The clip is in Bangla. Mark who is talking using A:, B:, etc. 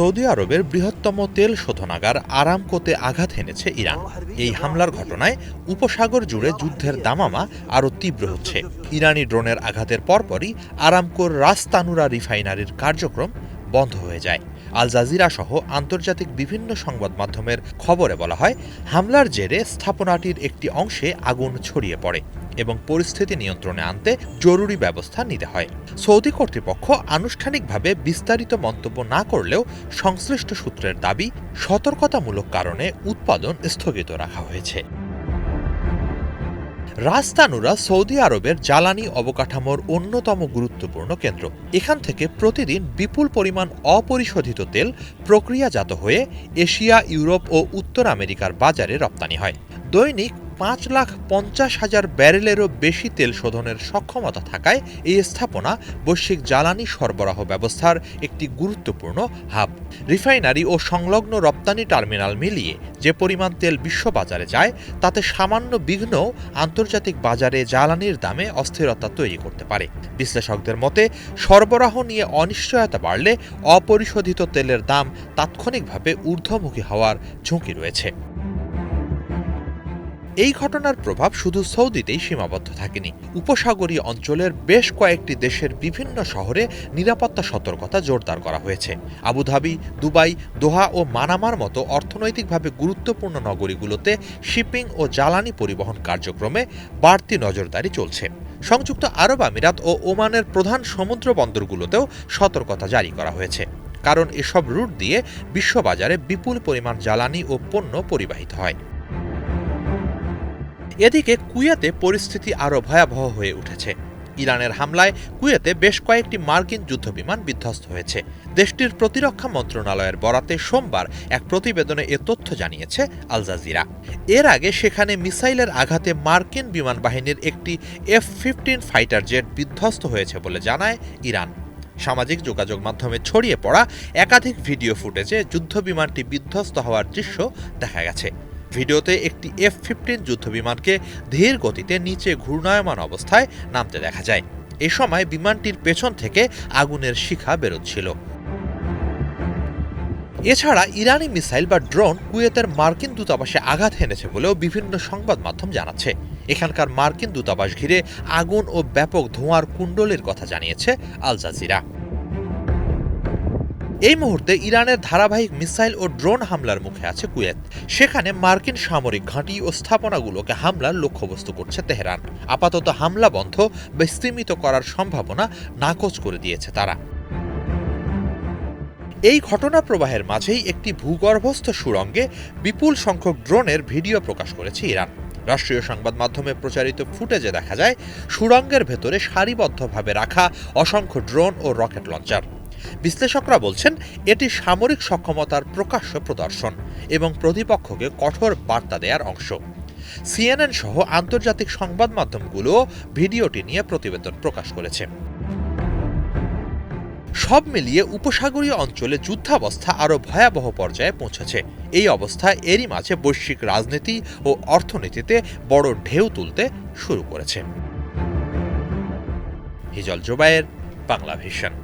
A: সৌদি আরবের বৃহত্তম তেল শোধনাগার আরামকোতে আঘাত এনেছে ইরান। এই হামলার ঘটনায় উপসাগর জুড়ে যুদ্ধের দামামা আরও তীব্র হচ্ছে। ইরানি ড্রোনের আঘাতের পরপরই আরামকোর রাস তানুরা রিফাইনারির কার্যক্রম বন্ধ হয়ে যায়। আল জাজিরা সহ আন্তর্জাতিক বিভিন্ন সংবাদ মাধ্যমের খবরে বলা হয়, হামলার জেরে স্থাপনাটির একটি অংশে আগুন ছড়িয়ে পড়ে এবং পরিস্থিতি নিয়ন্ত্রণে আনতে জরুরি ব্যবস্থা নিতে হয়। সৌদি কর্তৃপক্ষ আনুষ্ঠানিকভাবে বিস্তারিত মন্তব্য না করলেও সংশ্লিষ্ট সূত্রের দাবি, সতর্কতামূলক কারণে উৎপাদন স্থগিত রাখা হয়েছে। রাস তানুরা সৌদি আরবের জ্বালানি অবকাঠামোর অন্যতম গুরুত্বপূর্ণ কেন্দ্র। এখান থেকে প্রতিদিন বিপুল পরিমাণ অপরিশোধিত তেল প্রক্রিয়াজাত হয়ে এশিয়া, ইউরোপ ও উত্তর আমেরিকার বাজারে রপ্তানি হয়। দৈনিক 5,50,000 ব্যারেলেরও বেশি তেল শোধনের সক্ষমতা থাকায় এই স্থাপনা বৈশ্বিক জ্বালানি সরবরাহ ব্যবস্থার একটি গুরুত্বপূর্ণ হাব। রিফাইনারি ও সংলগ্ন রপ্তানি টার্মিনাল মিলিয়ে যে পরিমাণ তেল বিশ্ববাজারে যায়, তাতে সামান্য বিঘ্নও আন্তর্জাতিক বাজারে জ্বালানির দামে অস্থিরতা তৈরি করতে পারে। বিশ্লেষকদের মতে, সরবরাহ নিয়ে অনিশ্চয়তা বাড়লে অপরিশোধিত তেলের দাম তাৎক্ষণিকভাবে ঊর্ধ্বমুখী হওয়ার ঝুঁকি রয়েছে। এই ঘটনার প্রভাব শুধু সৌদিতেই সীমাবদ্ধ থাকেনি। উপসাগরীয় অঞ্চলের বেশ কয়েকটি দেশের বিভিন্ন শহরে নিরাপত্তা সতর্কতা জোরদার করা হয়েছে। আবুধাবি, দুবাই, দোহা ও মানামার মতো অর্থনৈতিকভাবে গুরুত্বপূর্ণ নগরীগুলোতে শিপিং ও জ্বালানি পরিবহন কার্যক্রমে বাড়তি নজরদারি চলছে। সংযুক্ত আরব আমিরাত ও ওমানের প্রধান সমুদ্র বন্দরগুলোতেও সতর্কতা জারি করা হয়েছে, কারণ এসব রুট দিয়ে বিশ্ববাজারে বিপুল পরিমাণ জ্বালানি ও পণ্য পরিবাহিত হয়। এদিকে কুয়েতে পরিস্থিতি আরও ভয়াবহ হয়ে উঠেছে। ইরানের হামলায় কুয়েতে বেশ কয়েকটি মার্কিন যুদ্ধবিমান বিধ্বস্ত হয়েছে। দেশটির প্রতিরক্ষা মন্ত্রণালয়ের বরাতে সোমবার এক প্রতিবেদনে এ তথ্য জানিয়েছে আল জাজিরা। এর আগে সেখানে মিসাইলের আঘাতে মার্কিন বিমান বাহিনীর একটি F-15 ফাইটার জেট বিধ্বস্ত হয়েছে বলে জানায় ইরান। সামাজিক যোগাযোগ মাধ্যমে ছড়িয়ে পড়া একাধিক ভিডিও ফুটেজে যুদ্ধবিমানটি বিধ্বস্ত হওয়ার দৃশ্য দেখা গেছে। ভিডিওতে একটি F-15 যুদ্ধবিমানকে ধীর গতিতে নিচে ঘূর্ণায়মান অবস্থায় নামতে দেখা যায়। এ সময় বিমানটির পেছন থেকে আগুনের শিখা বেরোচ্ছিল। এছাড়া ইরানি মিসাইল বা ড্রোন কুয়েতের মার্কিন দূতাবাসে আঘাত হেনেছে বলেও বিভিন্ন সংবাদ মাধ্যম জানাচ্ছে। এখানকার মার্কিন দূতাবাস ঘিরে আগুন ও ব্যাপক ধোঁয়ার কুণ্ডলীর কথা জানিয়েছে আল জাজিরা। এই মুহূর্তে ইরানের ধারাবাহিক মিসাইল ও ড্রোন হামলার মুখে আছে কুয়েত। সেখানে মার্কিন সামরিক ঘাঁটি ও স্থাপনাগুলোকে হামলার লক্ষ্যবস্তু করছে তেহরান। আপাতত হামলা বন্ধ বা স্তীমিত করার সম্ভাবনা নাকচ করে দিয়েছে তারা। এই ঘটনা প্রবাহের মাঝেই একটি ভূগর্ভস্থ সুড়ঙ্গে বিপুল সংখ্যক ড্রোনের ভিডিও প্রকাশ করেছে ইরান। রাষ্ট্রীয় সংবাদ মাধ্যমে প্রচারিত ফুটেজে দেখা যায়, সুড়ঙ্গের ভেতরে সারিবদ্ধভাবে রাখা অসংখ্য ড্রোন ও রকেট লঞ্চার। বিশ্লেষকরা বলছেন, এটি সামরিক সক্ষমতার প্রকাশ্য প্রদর্শন এবং প্রতিপক্ষকে কঠোর বার্তা দেওয়ার অংশ। CNN সহ আন্তর্জাতিক সংবাদ মাধ্যমগুলো ভিডিওটি নিয়ে প্রতিবেদন প্রকাশ করেছে। সব মিলিয়ে উপসাগরীয় অঞ্চলে যুদ্ধাবস্থা আরও ভয়াবহ পর্যায়ে পৌঁছেছে। এই অবস্থায় এরই মাঝে বৈশ্বিক রাজনীতি ও অর্থনীতিতে বড় ঢেউ তুলতে শুরু করেছে। হিজল জোবায়ের, বাংলা ভিশন।